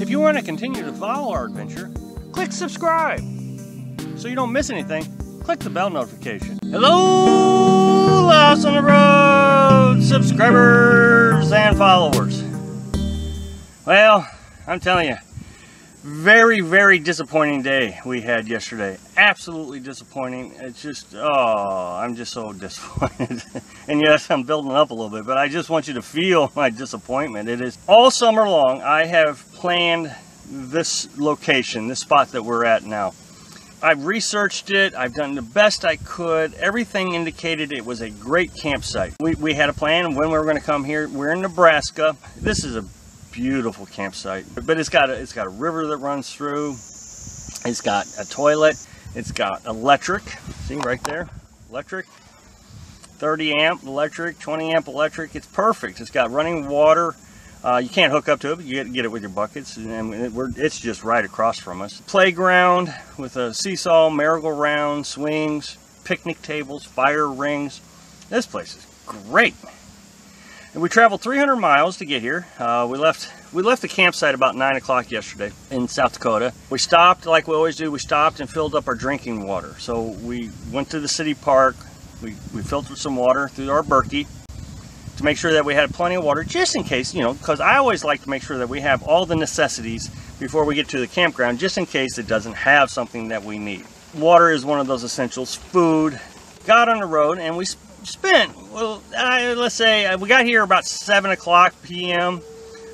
If you want to continue to follow our adventure, click subscribe. So you don't miss anything, click the bell notification. Hello, Lost on the Road subscribers and followers. Well, I'm telling you, very, very disappointing day we had yesterday. Absolutely disappointing. It's just, oh, I'm just so disappointed. And yes, I'm building up a little bit, but I just want you to feel my disappointment. It is all summer long, I have planned this location, this spot that we're at now. I've researched it. I've done the best I could. Everything indicated it was a great campsite. We had a plan when we were going to come here. We're in Nebraska. This is a beautiful campsite, but it's got a river that runs through. It's got a toilet. It's got electric. See right there, electric. 30 amp electric, 20 amp electric. It's perfect. It's got running water. You can't hook up to it, but you get it with your buckets, and it's just right across from us. Playground with a seesaw, merry-go-round, swings, picnic tables, fire rings. This place is great. And we traveled 300 miles to get here. We left the campsite about 9 o'clock yesterday in South Dakota. We stopped, like we always do, we stopped and filled up our drinking water. So we went to the city park. We filtered some water through our Berkey to make sure that we had plenty of water, just in case, you know, because I always like to make sure that we have all the necessities before we get to the campground, just in case it doesn't have something that we need. Water is one of those essentials. Food. Got on the road and we spent, well, let's say we got here about 7 o'clock p.m.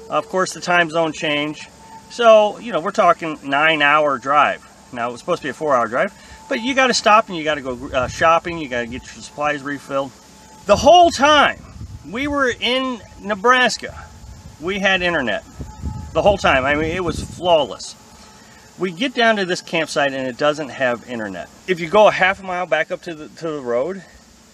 Of course, the time zone changed. So, you know, we're talking 9-hour drive. Now, it was supposed to be a 4-hour drive, but you got to stop and you got to go shopping. You got to get your supplies refilled. The whole time we were in Nebraska, we had internet. The whole time. I mean, it was flawless. We get down to this campsite and it doesn't have internet. If you go a half a mile back up to the road,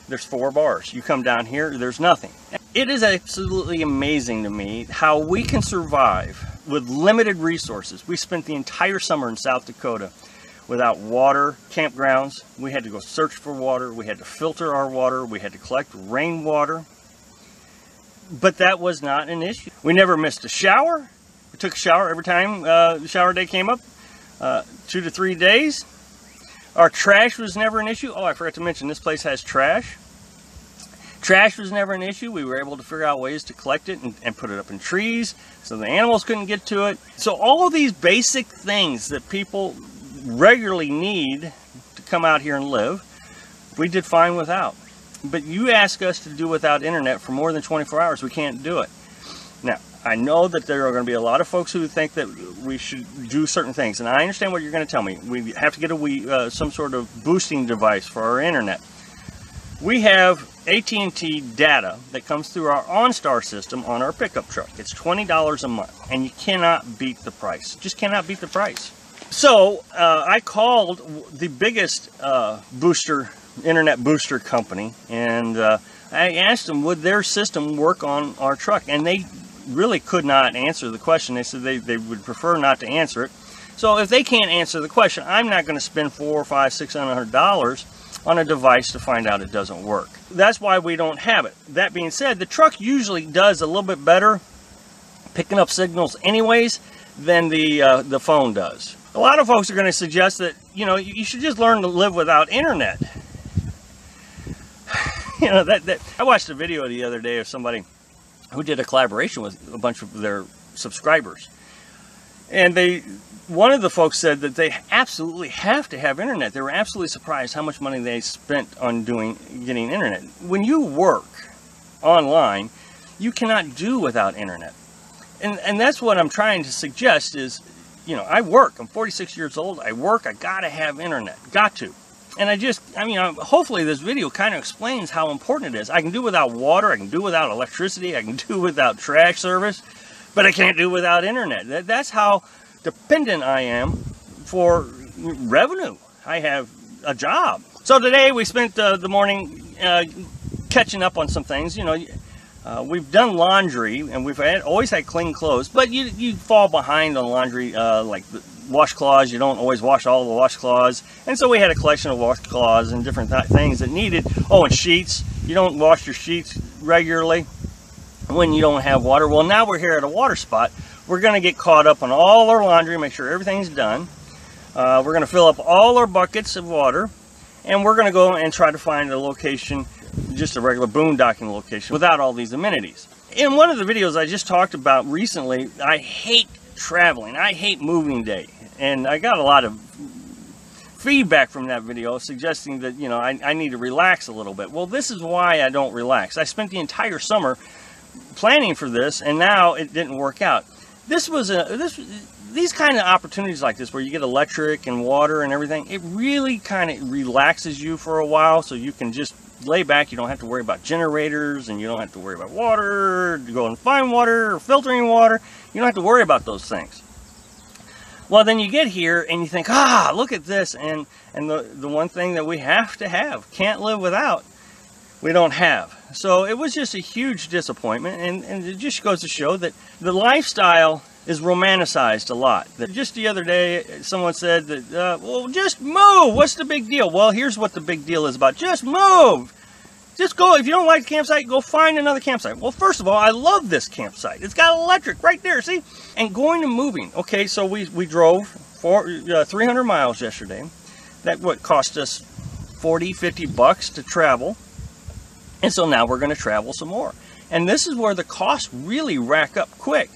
there's 4 bars. You come down here, there's nothing. It is absolutely amazing to me how we can survive with limited resources. We spent the entire summer in South Dakota without water, campgrounds. We had to go search for water. We had to filter our water. We had to collect rainwater. But that was not an issue. We never missed a shower. We took a shower every time the shower day came up. 2 to 3 days. Our trash was never an issue. Oh, I forgot to mention, this place has trash. Trash was never an issue. We were able to figure out ways to collect it and put it up in trees so the animals couldn't get to it. So all of these basic things that people regularly need to come out here and live, we did fine without. But you ask us to do without internet for more than 24 hours, we can't do it. Now, I know that there are going to be a lot of folks who think that we should do certain things, and I understand what you're going to tell me. We have to get some sort of boosting device for our internet. We have AT&T data that comes through our OnStar system on our pickup truck. It's $20 a month, and you cannot beat the price. Just cannot beat the price. So I called the biggest internet booster company, and I asked them, would their system work on our truck? And they really could not answer the question. They said they would prefer not to answer it. So if they can't answer the question, I'm not going to spend $400, $500, $600 on a device to find out it doesn't work. That's why we don't have it. That being said, the truck usually does a little bit better picking up signals anyways than the phone does. A lot of folks are going to suggest that, you know, you should just learn to live without internet. You know, I watched a video the other day of somebody who did a collaboration with a bunch of their subscribers. And one of the folks said that they absolutely have to have internet. They were absolutely surprised how much money they spent on getting internet. When you work online, you cannot do without internet. And that's what I'm trying to suggest is, you know, I work. I'm 46 years old. I work. I got to have internet. Got to. And I mean, hopefully this video kind of explains how important it is. I can do without water, I can do without electricity, I can do without trash service, but I can't do without internet. That's how dependent I am for revenue. I have a job. So today we spent the morning catching up on some things. You know, we've done laundry and we've always had clean clothes, but you fall behind on laundry, like the washcloths. You don't always wash all the washcloths, and so we had a collection of washcloths and different things that needed. Oh, and sheets. You don't wash your sheets regularly when you don't have water. Well, now we're here at a water spot we're going to get caught up on all our laundry, make sure everything's done. We're going to fill up all our buckets of water, and we're going to go and try to find a location, just a regular boondocking location, without all these amenities. In one of the videos I just talked about recently, I hate traveling. I hate moving day. And I got a lot of feedback from that video suggesting that, you know, I need to relax a little bit. Well, this is why I don't relax. I spent the entire summer planning for this, and now it didn't work out. These kind of opportunities like this, where you get electric and water and everything, it really kind of relaxes you for a while, so you can just lay back. You don't have to worry about generators, and you don't have to worry about water, to go and find water or filtering water. You don't have to worry about those things. Well, then you get here and you think, ah, look at this, and the one thing that we have to have, can't live without, we don't have. So it was just a huge disappointment, and it just goes to show that the lifestyle is romanticized a lot. Just the other day, someone said that, well, just move, what's the big deal? Well, here's what the big deal is about. Just move. Just go. If you don't like the campsite, go find another campsite. Well, first of all, I love this campsite. It's got electric right there, see? And going and moving. Okay, so we drove 300 miles yesterday. That what cost us 40, 50 bucks to travel. And so now we're going to travel some more. And this is where the costs really rack up quick.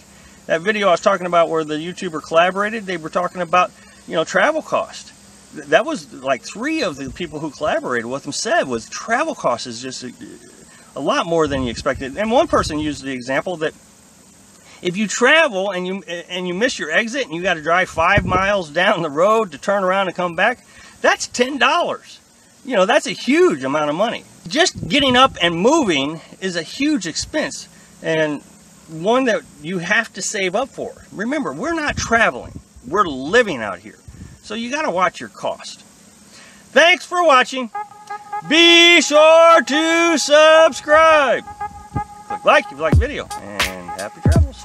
That video I was talking about where the YouTuber collaborated, they were talking about, you know, travel cost. That was like 3 of the people who collaborated with him said was travel cost is just a lot more than you expected. And one person used the example that if you travel and you miss your exit and you got to drive 5 miles down the road to turn around and come back, that's $10. You know, that's a huge amount of money. Just getting up and moving is a huge expense, and one that you have to save up for. Remember, we're not traveling, we're living out here. So you got to watch your cost. Thanks for watching. Be sure to subscribe. Click like if you like the video, and happy travels.